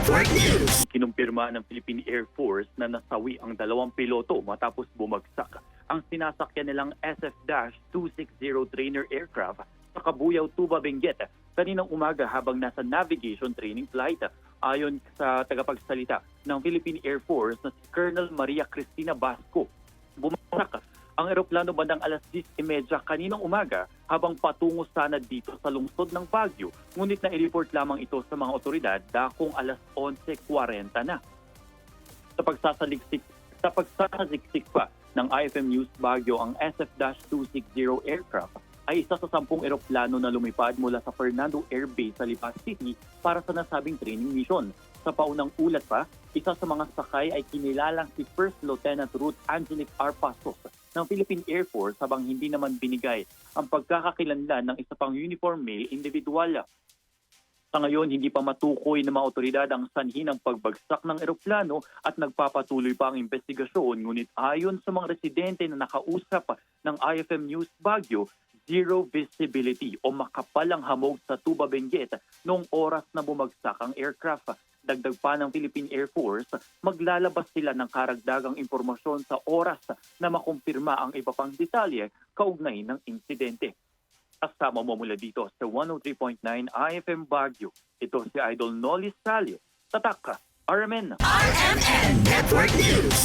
Network News. Kinumpirma ng Philippine Air Force na nasawi ang 2 piloto matapos bumagsak ang sinasakyan nilang SF-260 trainer aircraft sa Cabuyao, Tuba, Benguet kaninang umaga habang nasa navigation training flight. Ayon sa tagapagsalita ng Philippine Air Force na si Colonel Maria Cristina Basco, bumagsak ang eroplano bandang alas 10:30 kaninang umaga habang patungo sana dito sa lungsod ng Baguio. Ngunit na-report lamang ito sa mga otoridad dakong alas 11:40 na. Sa pagsasaliksik pa ng IFM News Baguio, ang SF-260 aircraft ay isa sa 10 eroplano na lumipad mula sa Fernando Air Base sa Lipas City para sa nasabing training mission. Sa paunang ulat pa, isa sa mga sakay ay kinilalang si First Lieutenant Ruth Angelique R. Pastos ng Philippine Air Force habang hindi naman binigay ang pagkakakilanlan ng isa pang uniform male individual. Sa ngayon, hindi pa matukoy ng mga otoridad ang sanhi ng pagbagsak ng eroplano at nagpapatuloy pa ang investigasyon. Ngunit ayon sa mga residente na nakausap ng IFM News Baguio, zero visibility o makapal ang hamog sa Tuba, Benguet noong oras na bumagsak ang aircraft. Dagdag pa ng Philippine Air Force, maglalabas sila ng karagdagang impormasyon sa oras na makumpirma ang iba pang detalye kaugnay ng insidente. Kasama mo mula dito sa 103.9 IFM Baguio. Ito si Idol Nolly Salio. Tatak, RMN. RMN Network News.